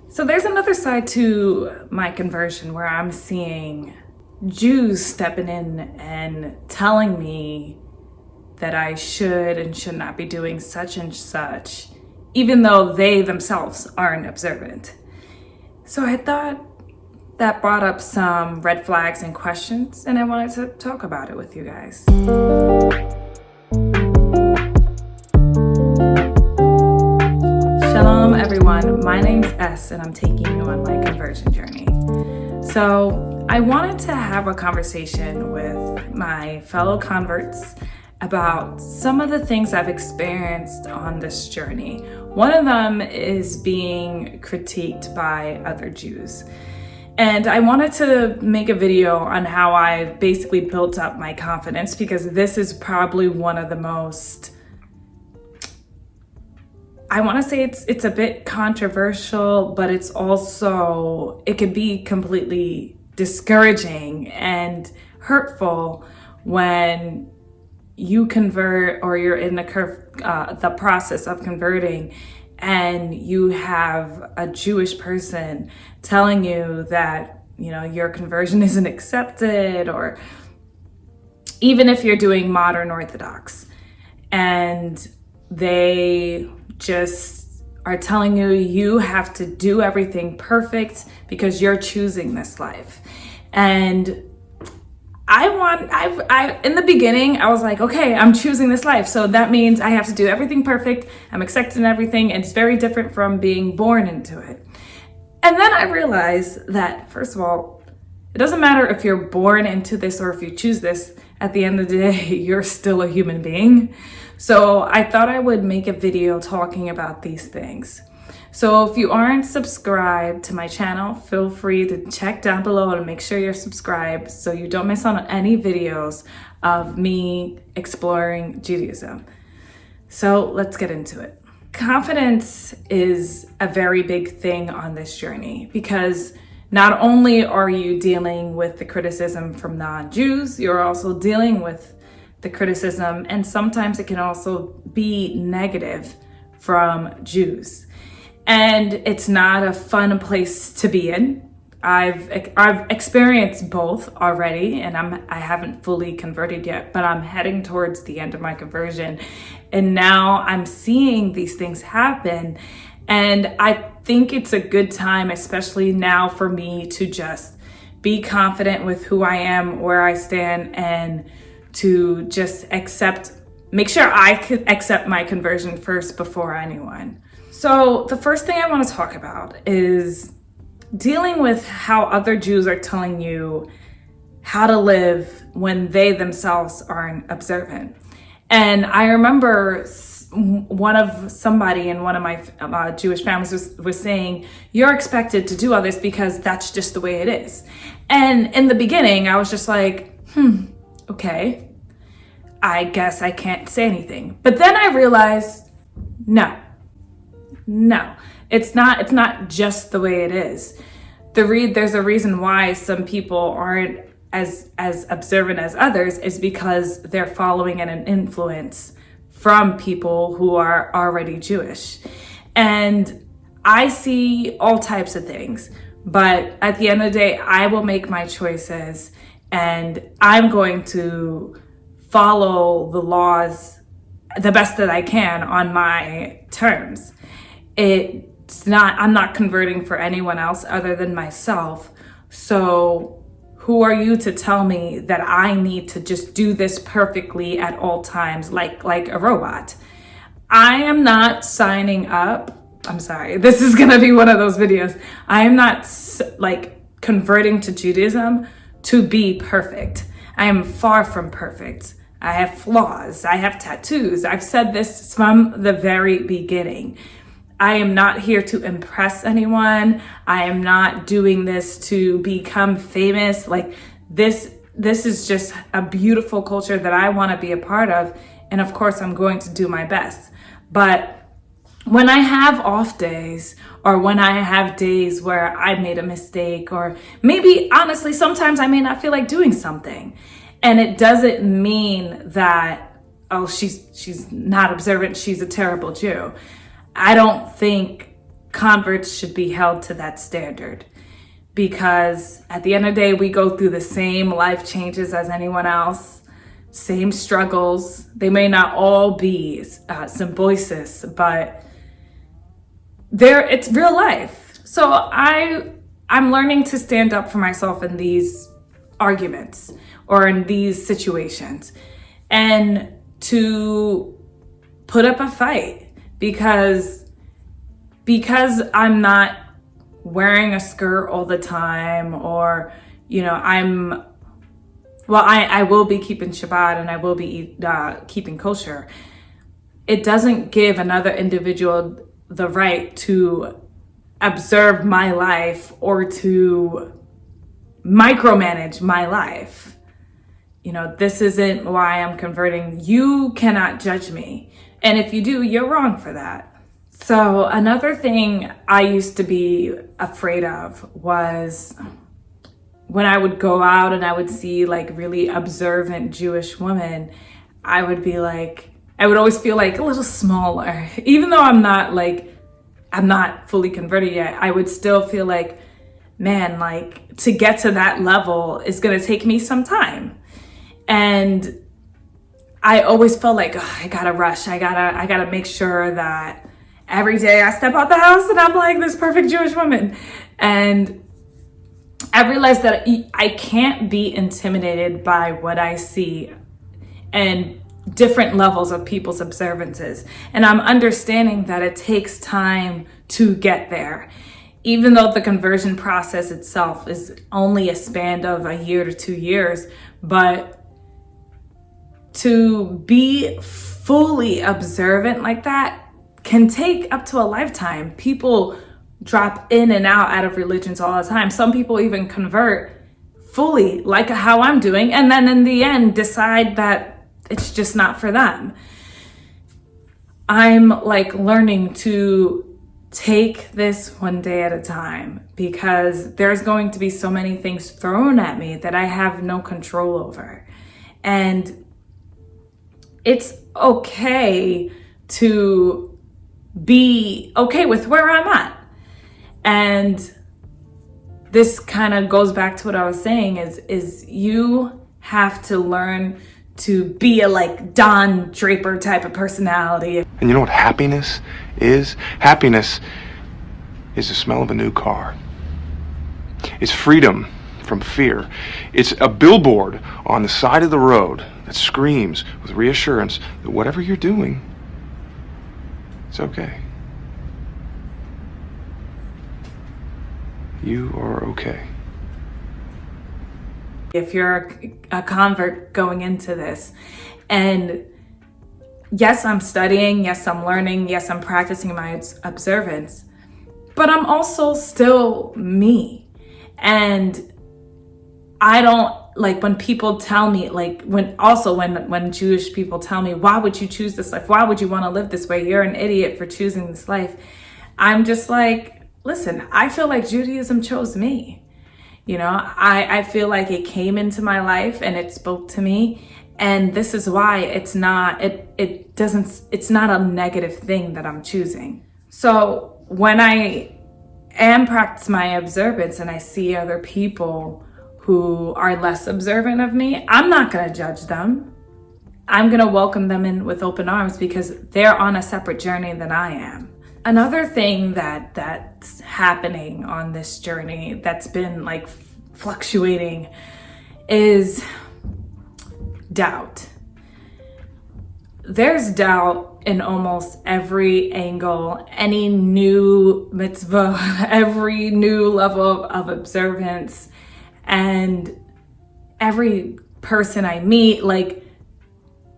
So there's another side to my conversion where I'm seeing Jews stepping in and telling me that I should and should not be doing such and such, even though they themselves aren't observant. So I thought that brought up some red flags and questions, and I wanted to talk about it with you guys. Shalom everyone, my name's S and I'm taking you on my conversion journey. So I wanted to have a conversation with my fellow converts about some of the things I've experienced on this journey. One of them is being critiqued by other Jews. And I wanted to make a video on how I've basically built up my confidence, because this is probably one of the most, I want to say it's a bit controversial, but it's also, it could be completely discouraging and hurtful when you convert or you're in the process of converting and you have a Jewish person telling you that, you know, your conversion isn't accepted, or even if you're doing modern Orthodox and they just are telling you you have to do everything perfect because you're choosing this life. And in the beginning, I was like, okay, I'm choosing this life. So that means I have to do everything perfect. I'm accepting everything. And it's very different from being born into it. And then I realized that, first of all, it doesn't matter if you're born into this or if you choose this. At the end of the day, you're still a human being. So I thought I would make a video talking about these things. So if you aren't subscribed to my channel, feel free to check down below and make sure you're subscribed so you don't miss out on any videos of me exploring Judaism. So let's get into it. Confidence is a very big thing on this journey, because not only are you dealing with the criticism from non-Jews, you're also dealing with the criticism, and sometimes it can also be negative, from Jews. And it's not a fun place to be in. I've experienced both already, and I haven't fully converted yet, but I'm heading towards the end of my conversion. And now I'm seeing these things happen. And I think it's a good time, especially now, for me to just be confident with who I am, where I stand, and to just make sure I could accept my conversion first before anyone. So the first thing I want to talk about is dealing with how other Jews are telling you how to live when they themselves aren't observant. And I remember somebody in one of my Jewish families was saying, you're expected to do all this because that's just the way it is. And in the beginning, I was just like, okay, I guess I can't say anything. But then I realized, no, it's not just the way it is. There's a reason why some people aren't as observant as others, is because they're following an influence from people who are already Jewish. And I see all types of things, but at the end of the day, I will make my choices, and I'm going to follow the laws the best that I can on my terms. I'm not converting for anyone else other than myself. So who are you to tell me that I need to just do this perfectly at all times, like a robot? I am not signing up. I'm sorry, this is gonna be one of those videos. I am not converting to Judaism to be perfect. I am far from perfect. I have flaws. I have tattoos. I've said this from the very beginning. I am not here to impress anyone. I am not doing this to become famous. This is just a beautiful culture that I want to be a part of. And of course, I'm going to do my best. But when I have off days, or when I have days where I made a mistake, or maybe honestly, sometimes I may not feel like doing something. And it doesn't mean that, oh, she's not observant, she's a terrible Jew. I don't think converts should be held to that standard, because at the end of the day, we go through the same life changes as anyone else, same struggles. They may not all be symbiosis, but it's real life. So I'm learning to stand up for myself in these arguments or in these situations, and to put up a fight, because I'm not wearing a skirt all the time, or, you know, I will be keeping Shabbat and I will be keeping kosher. It doesn't give another individual the right to observe my life or to micromanage my life. You know, this isn't why I'm converting. You cannot judge me. And if you do, you're wrong for that. So another thing I used to be afraid of was when I would go out and I would see like really observant Jewish women, I would always feel like a little smaller. Even though I'm not fully converted yet, I would still feel like, man, like to get to that level is going to take me some time. And I always felt like, oh, I gotta rush. I gotta make sure that every day I step out the house and I'm like this perfect Jewish woman. And I realized that I can't be intimidated by what I see and different levels of people's observances. And I'm understanding that it takes time to get there. Even though the conversion process itself is only a span of a year to 2 years, but to be fully observant like that can take up to a lifetime. People drop in and out of religions all the time. Some people even convert fully, like how I'm doing, and then in the end decide that it's just not for them. I'm like learning to take this one day at a time, because there's going to be so many things thrown at me that I have no control over. And it's okay to be okay with where I'm at. And this kind of goes back to what I was saying is you have to learn to be a like Don Draper type of personality. And you know what happiness is? Happiness is the smell of a new car. It's freedom from fear. It's a billboard on the side of the road that screams with reassurance that whatever you're doing, it's okay. You are okay. If you're a convert going into this, and yes, I'm studying, yes, I'm learning, yes, I'm practicing my observance, but I'm also still me. And I don't like when people tell me, like when Jewish people tell me, why would you choose this life? Why would you want to live this way? You're an idiot for choosing this life. I'm just like, listen, I feel like Judaism chose me. You know, I feel like it came into my life and it spoke to me. And this is why it's not a negative thing that I'm choosing. So when I am practicing my observance and I see other people who are less observant of me, I'm not going to judge them. I'm going to welcome them in with open arms, because they're on a separate journey than I am. Another thing that's happening on this journey that's been like fluctuating is doubt. There's doubt in almost every angle, any new mitzvah, every new level of observance, and every person I meet, like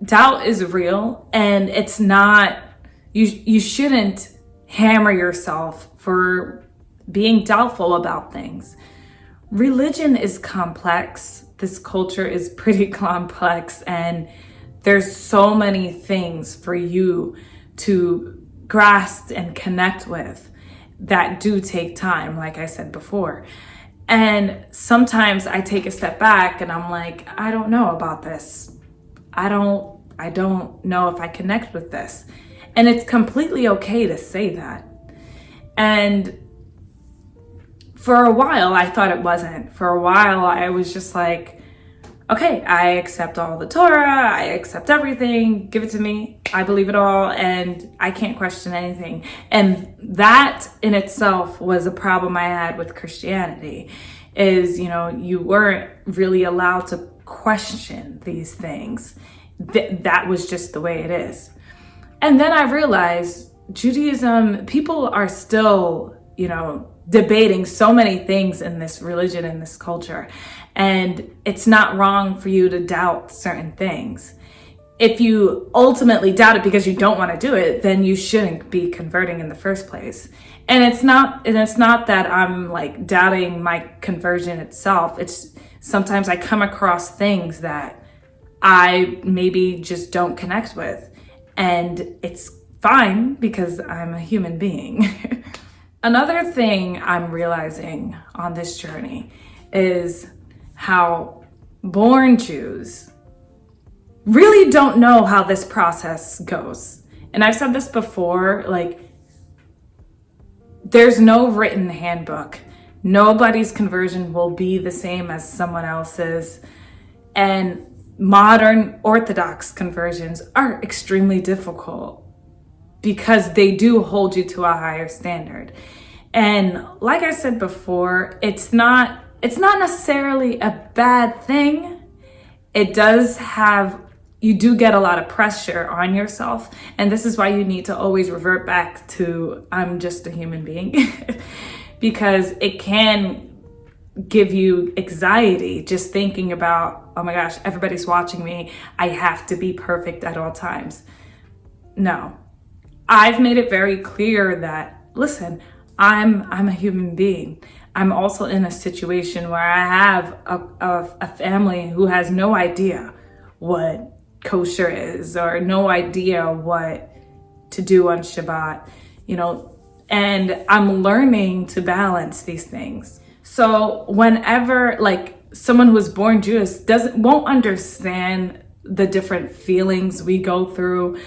doubt is real, and it's not, you shouldn't hammer yourself for being doubtful about things. Religion is complex. This culture is pretty complex, and there's so many things for you to grasp and connect with that do take time, like I said before. And sometimes I take a step back and I'm like, I don't know about this. I don't know if I connect with this. And it's completely okay to say that. And for a while, I thought it wasn't. For a while, I was just like, okay, I accept all the Torah, I accept everything, give it to me, I believe it all, and I can't question anything. And that in itself was a problem I had with Christianity, is, you weren't really allowed to question these things. That was just the way it is. And then I realized Judaism, people are still, debating so many things in this religion, in this culture. And it's not wrong for you to doubt certain things. If you ultimately doubt it because you don't want to do it, then you shouldn't be converting in the first place. And it's not that I'm like doubting my conversion itself. It's sometimes I come across things that I maybe just don't connect with. And it's fine because I'm a human being. Another thing I'm realizing on this journey is how born Jews really don't know how this process goes. And I've said this before, like, there's no written handbook. Nobody's conversion will be the same as someone else's. And modern Orthodox conversions are extremely difficult because they do hold you to a higher standard. And like I said before, it's not necessarily a bad thing. It does have, you do get a lot of pressure on yourself. And this is why you need to always revert back to, I'm just a human being, because it can give you anxiety just thinking about, oh my gosh, everybody's watching me. I have to be perfect at all times. No, I've made it very clear that, listen, I'm a human being. I'm also in a situation where I have a family who has no idea what kosher is or no idea what to do on Shabbat, and I'm learning to balance these things. So whenever like someone who was born Jewish won't understand the different feelings we go through,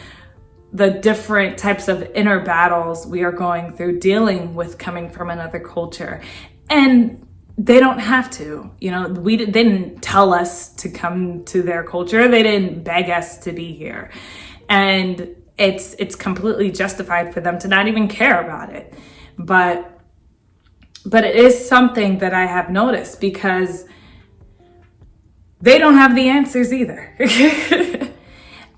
the different types of inner battles we are going through dealing with coming from another culture. And they don't have to, they didn't tell us to come to their culture. They didn't beg us to be here. And it's completely justified for them to not even care about it. But it is something that I have noticed because they don't have the answers either.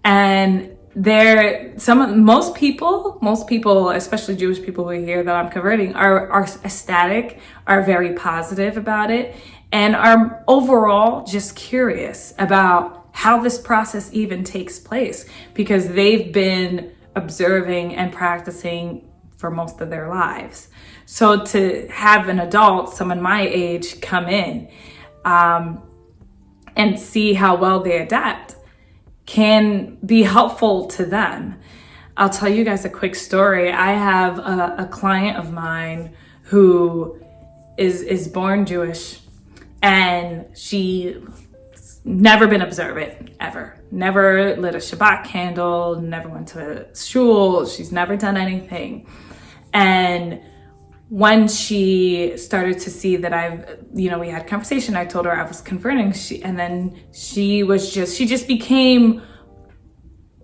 And most people, especially Jewish people who are here that I'm converting, are ecstatic, are very positive about it, and are overall just curious about how this process even takes place because they've been observing and practicing for most of their lives. So to have an adult, someone my age, come in and see how well they adapt can be helpful to them. I'll tell you guys a quick story. I have a client of mine who is born Jewish, and she's never been observant, ever. Never lit a Shabbat candle, never went to shul, she's never done anything. And when she started to see that we had a conversation, I told her I was converting, she just became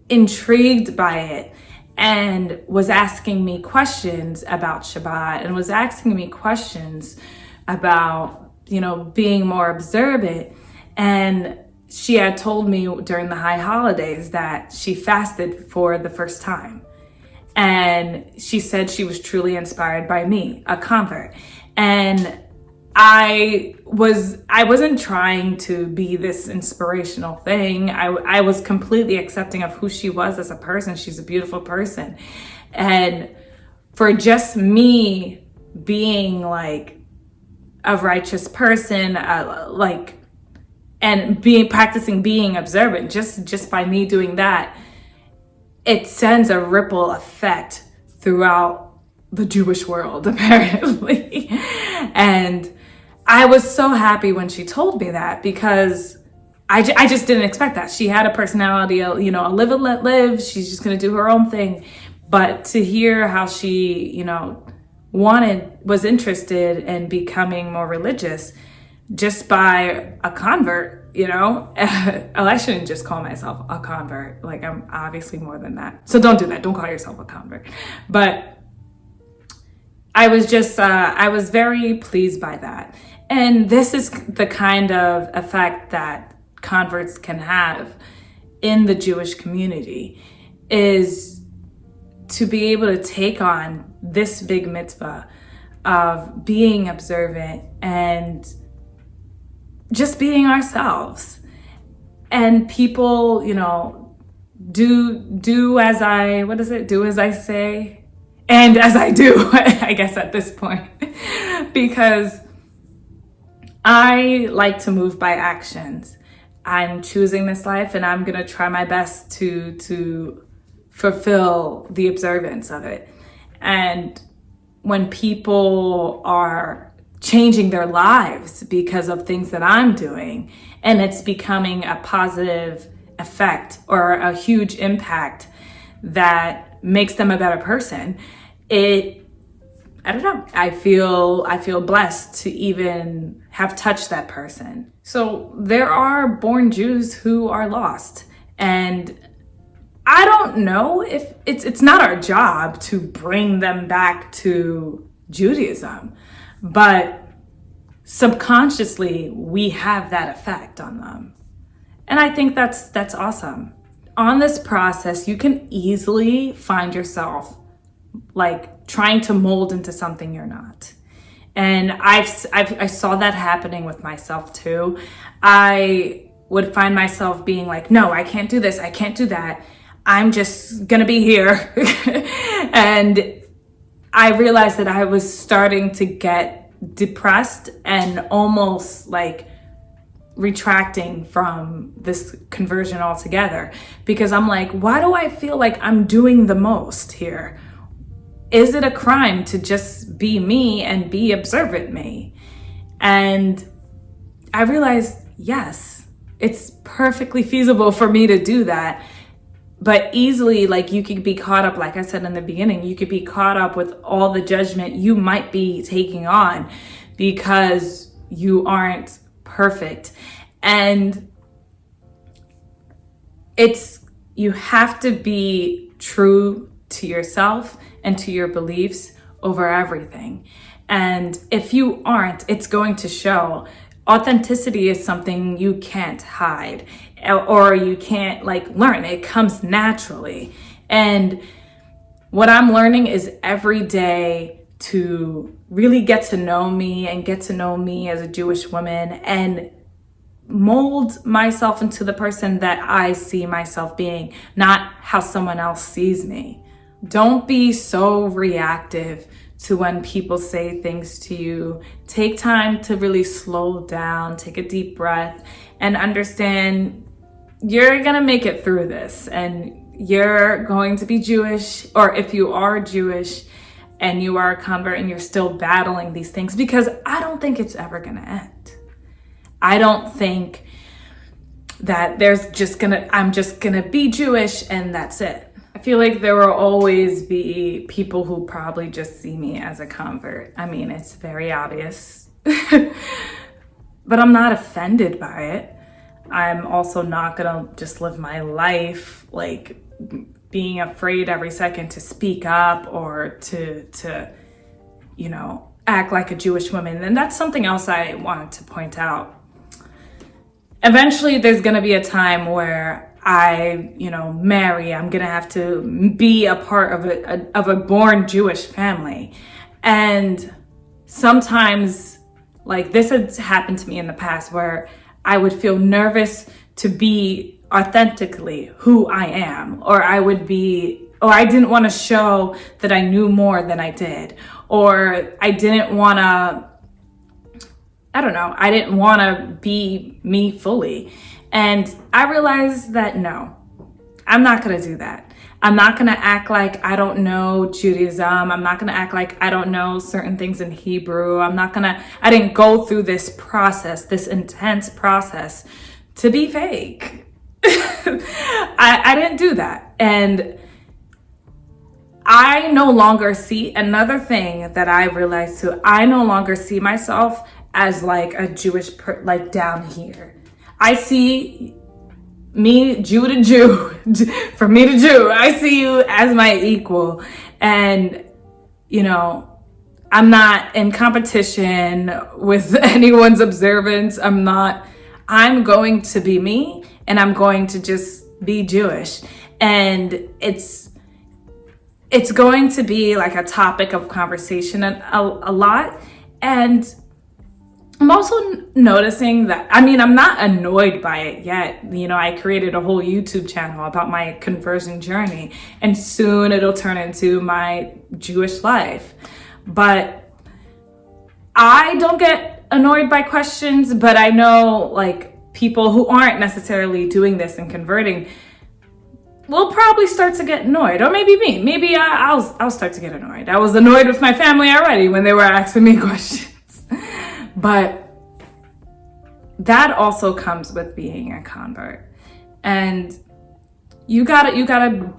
intrigued by it and was asking me questions about Shabbat and was asking me questions about, being more observant. And she had told me during the high holidays that she fasted for the first time. And she said she was truly inspired by me, a convert. And I wasn't trying to be this inspirational thing. I was completely accepting of who she was as a person. She's a beautiful person. And for just me being like a righteous person, and practicing being observant, just by me doing that, it sends a ripple effect throughout the Jewish world, apparently. And I was so happy when she told me that because I just didn't expect that. She had a personality, a live and let live. She's just going to do her own thing. But to hear how she, was interested in becoming more religious just by a convert, you know? I shouldn't just call myself a convert. Like, I'm obviously more than that. So don't do that. Don't call yourself a convert. But I was very pleased by that. And this is the kind of effect that converts can have in the Jewish community, is to be able to take on this big mitzvah of being observant and just being ourselves. And people, you know, do as I say, and as I do, I guess at this point, because I like to move by actions. I'm choosing this life, and I'm gonna try my best to fulfill the observance of it. And when people are changing their lives because of things that I'm doing, and it's becoming a positive effect or a huge impact that makes them a better person, I don't know, I feel blessed to even have touched that person. So there are born Jews who are lost, and I don't know if it's not our job to bring them back to Judaism, but subconsciously we have that effect on them. And I think that's awesome. On this process, you can easily find yourself like trying to mold into something you're not. And I saw that happening with myself too. I would find myself being like, no, I can't do this, I can't do that. I'm just gonna be here. And I realized that I was starting to get depressed and almost like retracting from this conversion altogether, because I'm like, why do I feel like I'm doing the most here? Is it a crime to just be me and be observant me? And I realized, yes, it's perfectly feasible for me to do that. But easily, like, you could be caught up, like I said in the beginning, you could be caught up with all the judgment you might be taking on because you aren't perfect. And you have to be true to yourself and to your beliefs over everything. And if you aren't, it's going to show. Authenticity is something you can't hide or you can't like learn. It comes naturally. And what I'm learning is every day to really get to know me and get to know me as a Jewish woman and mold myself into the person that I see myself being, not how someone else sees me. Don't be so reactive to when people say things to you. Take time to really slow down, take a deep breath, and understand you're gonna make it through this, and you're going to be Jewish, or if you are Jewish and you are a convert and you're still battling these things, because I don't think it's ever gonna end. I don't think that I'm just gonna be Jewish and that's it. I feel like there will always be people who probably just see me as a convert. I mean, it's very obvious, but I'm not offended by it. I'm also not gonna just live my life like being afraid every second to speak up or to act like a Jewish woman. And that's something else I wanted to point out. Eventually, there's gonna be a time where I marry. I'm gonna have to be a part of a born Jewish family. And sometimes, like, this has happened to me in the past where I would feel nervous to be authentically who I am, or I didn't want to show that I knew more than I did, or I didn't want to be me fully. And I realized that no, I'm not gonna do that. I'm not gonna act like I don't know Judaism. I'm not gonna act like I don't know certain things in Hebrew. I didn't go through this process, this intense process to be fake. I didn't do that. And I no longer see, another thing that I realized too, I no longer see myself as like a Jewish, like down here. I see me, Jew to Jew, from me to Jew, I see you as my equal. And, you know, I'm not in competition with anyone's observance. I'm going to be me, and I'm going to just be Jewish. And it's going to be like a topic of conversation a lot. And I'm also noticing that, I mean, I'm not annoyed by it yet. You know, I created a whole YouTube channel about my conversion journey, and soon it'll turn into my Jewish life. But I don't get annoyed by questions, but I know like people who aren't necessarily doing this and converting will probably start to get annoyed. Or maybe me, maybe I'll start to get annoyed. I was annoyed with my family already when they were asking me questions. But that also comes with being a convert. And you gotta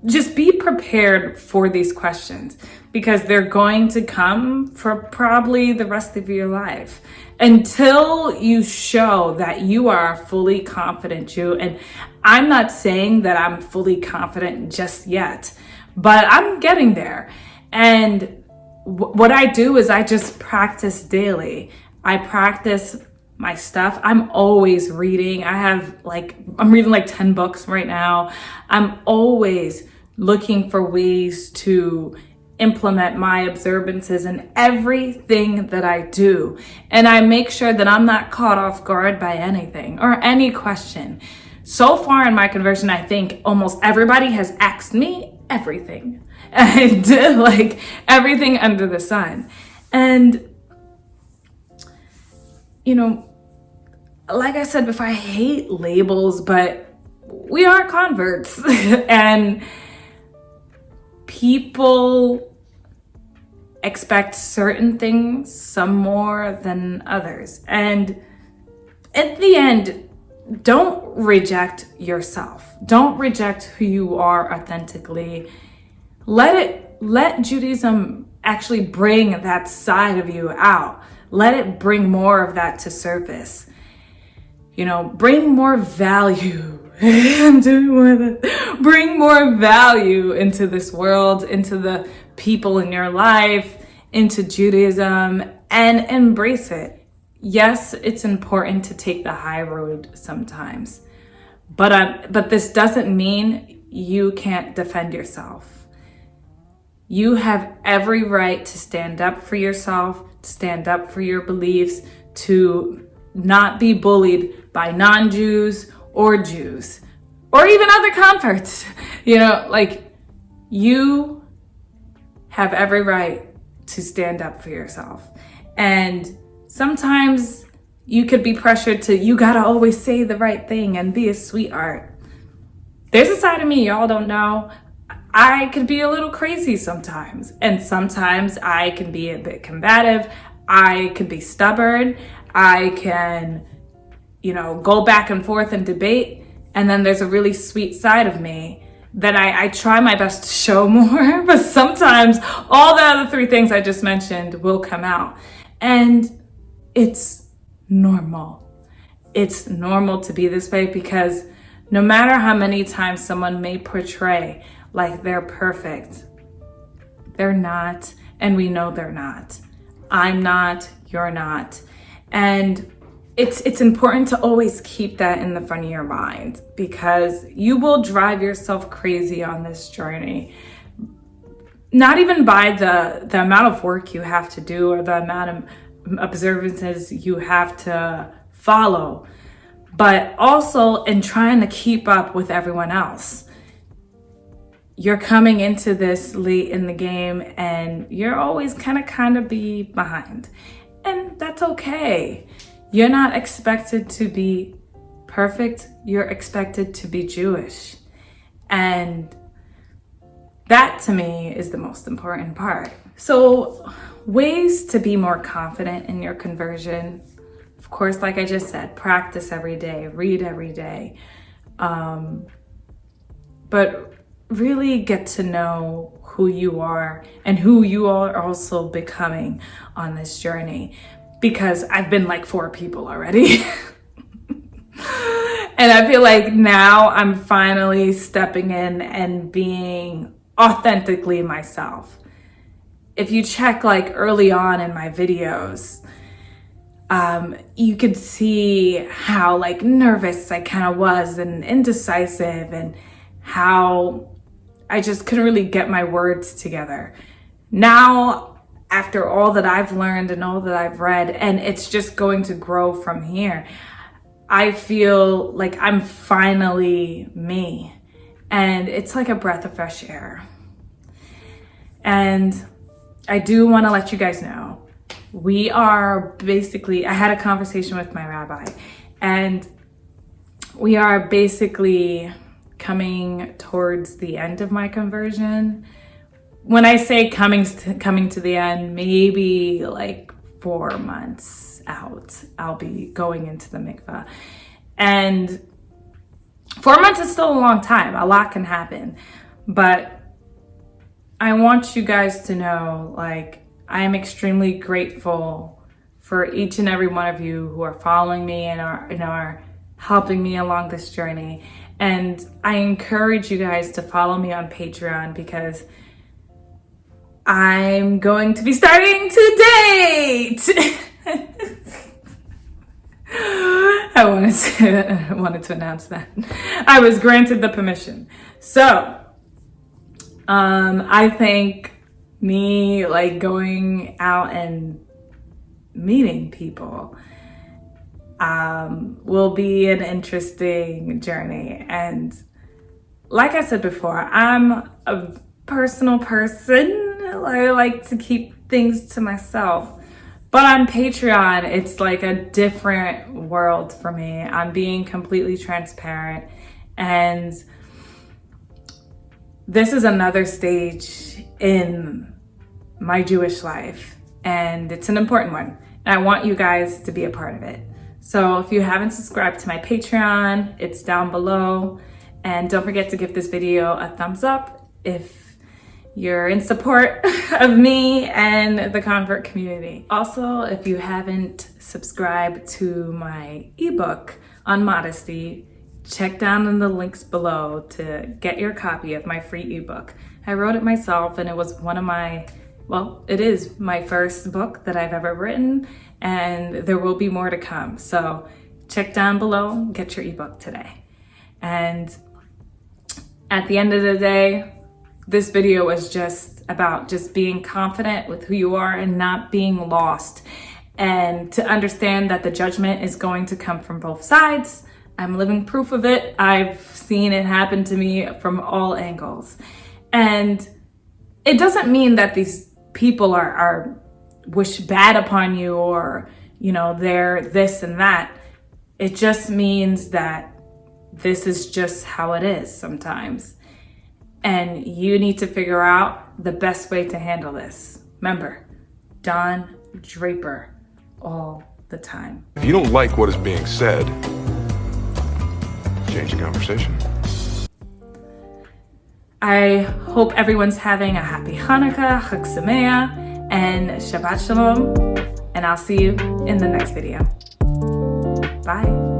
just be prepared for these questions, because they're going to come for probably the rest of your life until you show that you are a fully confident Jew. And I'm not saying that I'm fully confident just yet, but I'm getting there. And what I do is I just practice daily. I practice my stuff. I'm always reading. I'm reading like 10 books right now. I'm always looking for ways to implement my observances in everything that I do. And I make sure that I'm not caught off guard by anything or any question. So far in my conversion, I think almost everybody has asked me everything. And like everything under the sun. And, you know, like I said before, I hate labels, but we are converts. And people expect certain things, some more than others. And at the end, don't reject yourself. Don't reject who you are authentically. Let Judaism actually bring that side of you out. Let it bring more of that to surface. You know, bring more value. I'm doing more of that. Bring more value into this world, into the people in your life, into Judaism, and embrace it. Yes, it's important to take the high road sometimes, but this doesn't mean you can't defend yourself. You have every right to stand up for yourself, to stand up for your beliefs, to not be bullied by non-Jews or Jews, or even other converts. You know, like, you have every right to stand up for yourself. And sometimes you could be pressured to, you gotta always say the right thing and be a sweetheart. There's a side of me y'all don't know. I could be a little crazy sometimes, and sometimes I can be a bit combative. I can be stubborn. I can, you know, go back and forth and debate. And then there's a really sweet side of me that I try my best to show more, but sometimes all the other three things I just mentioned will come out. And it's normal. It's normal to be this way, because no matter how many times someone may portray like they're perfect, they're not, and we know they're not. I'm not, you're not. And it's important to always keep that in the front of your mind, because you will drive yourself crazy on this journey. Not even by the amount of work you have to do or the amount of observances you have to follow, but also in trying to keep up with everyone else. You're coming into this late in the game, and you're always kind of be behind. And that's okay. You're not expected to be perfect. You're expected to be Jewish. And that, to me, is the most important part. So, ways to be more confident in your conversion. Of course, like I just said, practice every day, read every day. But really get to know who you are and who you are also becoming on this journey, because I've been like 4 people already. And I feel like now I'm finally stepping in and being authentically myself. If you check like early on in my videos, you could see how like nervous I kind of was and indecisive, and how I just couldn't really get my words together. Now, after all that I've learned and all that I've read, and it's just going to grow from here, I feel like I'm finally me, and it's like a breath of fresh air. And I do want to let you guys know, we are basically, I had a conversation with my rabbi, and we are basically coming towards the end of my conversion. When I say coming to the end, maybe like 4 months out, I'll be going into the mikvah. And 4 months is still a long time. A lot can happen. But I want you guys to know, like, I am extremely grateful for each and every one of you who are following me and are helping me along this journey. And I encourage you guys to follow me on Patreon, because I'm going to be starting to date. I wanted to announce that. I was granted the permission. So, I think me like going out and meeting people will be an interesting journey. And like I said before, I'm a personal person. I like to keep things to myself. But on Patreon, it's like a different world for me. I'm being completely transparent. And this is another stage in my Jewish life. And it's an important one. And I want you guys to be a part of it. So if you haven't subscribed to my Patreon, it's down below. And don't forget to give this video a thumbs up if you're in support of me and the convert community. Also, if you haven't subscribed to my ebook on modesty, check down in the links below to get your copy of my free ebook. I wrote it myself, and it was it is my first book that I've ever written, and there will be more to come. So check down below, get your ebook today. And at the end of the day, this video was just about just being confident with who you are and not being lost, and to understand that the judgment is going to come from both sides. I'm living proof of it. I've seen it happen to me from all angles. And it doesn't mean that these people are wish bad upon you, or, they're this and that. It just means that this is just how it is sometimes. And you need to figure out the best way to handle this. Remember, Don Draper all the time. If you don't like what is being said, change the conversation. I hope everyone's having a happy Hanukkah, Chag Sameach, and Shabbat Shalom. And I'll see you in the next video. Bye.